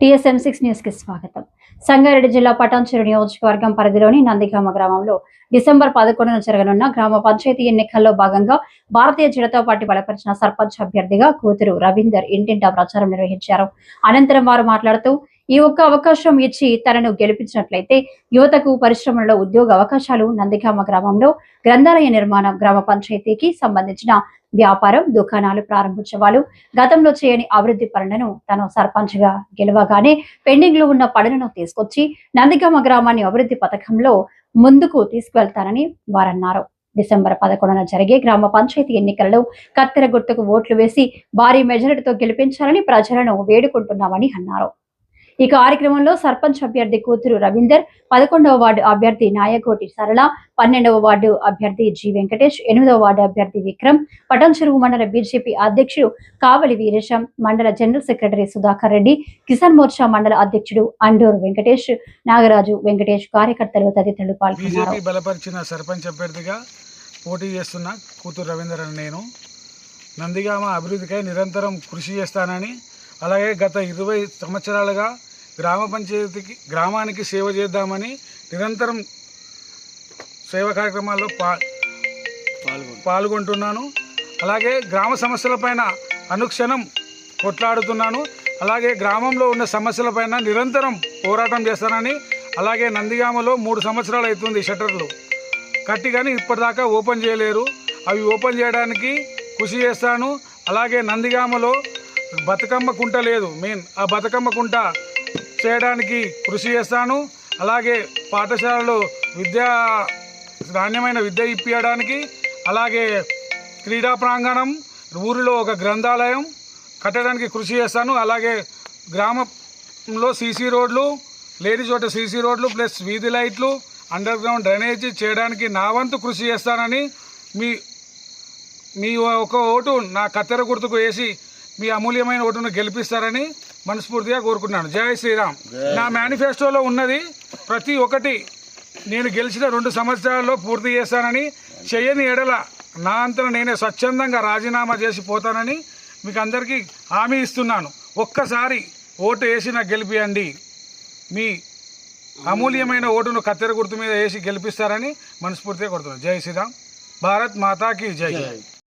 TSM6 news కి స్వాగతం. సంగారెడ్డి జిల్లా పటాన్చెరు నియోజకవర్గం పరిధిలోని నందిగామ గ్రామంలో డిసెంబర్ 11న జరగనున్న గ్రామ పంచాయతీ ఎన్నికల్లో భాగంగా భారతీయ జనతా పార్టీ బలపరిచిన సర్పంచ్ అభ్యర్థిగా కూతురు రవీందర్ ఇంటింటా ప్రచారం నిర్వహించారు. అనంతరం వారు మాట్లాడుతూ ఈ ఒక్క అవకాశం ఇచ్చి తనను గెలిపించినట్లయితే యువతకు పరిశ్రమలలో ఉద్యోగ అవకాశాలు, నందిగామ గ్రామంలో గ్రంథాలయ నిర్మాణం, గ్రామ పంచాయతీకి సంబంధించిన వ్యాపారం, దుకాణాలు ప్రారంభించేవాళ్ళు, గతంలో చేయని అభివృద్ధి పనులను తను సర్పంచ్ గా గెలవగానే పెండింగ్ లో ఉన్న పనులను తీసుకొచ్చి నందిగామ గ్రామాన్ని అభివృద్ధి పథకంలో ముందుకు తీసుకువెళ్తానని వారన్నారు. డిసెంబర్ 11న జరిగే గ్రామ పంచాయతీ ఎన్నికలలో కత్తెర గుర్తుకు ఓట్లు వేసి భారీ మెజారిటీతో గెలిపించాలని ప్రజలను వేడుకుంటున్నామని అన్నారు. ఈ కార్యక్రమంలో సర్పంచ్ అభ్యర్థి కూతురు రవీందర్, 11వ వార్డు అభ్యర్థి నాయకోటి సరళ, 12వ వార్డు అభ్యర్థి జి వెంకటేష్, 8వ వార్డు అభ్యర్థి విక్రమ్, పటాన్చెరు మండల బీజేపీ అధ్యక్షుడు కావలి వీరేశం, మండల జనరల్ సెక్రటరీ సుధాకర్ రెడ్డి, కిసాన్ మోర్చా మండల అధ్యక్షుడు అండూరు వెంకటేష్, నాగరాజు వెంకటేష్, కార్యకర్తలు తదితరులు పాల్గొన్నారు. బీజేపీ బలపరిచిన సర్పంచ్ అభ్యర్థిగా పోటీ చేస్తున్న కూతురు రవీందర్ అని నేను నందిగామ అభివృద్ధికై నిరంతరం కృషి చేస్తానని, అలాగే గత 20 సంవత్సరాలుగా గ్రామ పంచాయతీకి గ్రామానికి సేవ చేద్దామని నిరంతరం సేవా కార్యక్రమాల్లో పాల్గొంటున్నాను. అలాగే గ్రామ సమస్యలపైన అనుక్షణం కొట్లాడుతున్నాను. అలాగే గ్రామంలో ఉన్న సమస్యలపైన నిరంతరం పోరాటం చేస్తానని, అలాగే నందిగామలో 3 సంవత్సరాలు అవుతుంది షట్టర్లు కట్టి కానీ ఇప్పటిదాకా ఓపెన్ చేయలేరు. అవి ఓపెన్ చేయడానికి కృషి చేస్తాను. అలాగే నందిగామలో బతుకమ్మ కుంట లేదు, మెయిన్ ఆ బతుకమ్మ కుంట చేయడానికి కృషి చేస్తాను. అలాగే పాఠశాలలో నాణ్యమైన విద్య ఇప్పించడానికి, అలాగే క్రీడా ప్రాంగణం, ఊరిలో ఒక గ్రంథాలయం కట్టడానికి కృషి చేస్తాను. అలాగే గ్రామంలో సీసీ రోడ్లు, లేని చోట సీసీ రోడ్లు ప్లస్ వీధి లైట్లు, అండర్ గ్రౌండ్ డ్రైనేజీ చేయడానికి నా వంతు కృషి చేస్తానని, మీ ఒక ఓటు నా కత్తెర గుర్తుకు వేసి మీ అమూల్యమైన ఓటును గెలిపిస్తారని మనస్ఫూర్తిగా కోరుకుంటున్నాను. జై శ్రీరామ్. నా మేనిఫెస్టోలో ఉన్నది ప్రతి ఒక్కటి నేను గెలిచిన 2 సంవత్సరాల్లో పూర్తి చేస్తానని, చేయని ఎడల నా అంతలో నేనే స్వచ్ఛందంగా రాజీనామా చేసి పోతానని మీకు అందరికీ హామీ ఇస్తున్నాను. ఒక్కసారి ఓటు వేసి నాకు గెలిపియండి. మీ అమూల్యమైన ఓటును కత్తెర గుర్తు మీద వేసి గెలిపిస్తారని మనస్ఫూర్తిగా కోరుతున్నాను. జై శ్రీరామ్. భారత్ మాతాకి జై.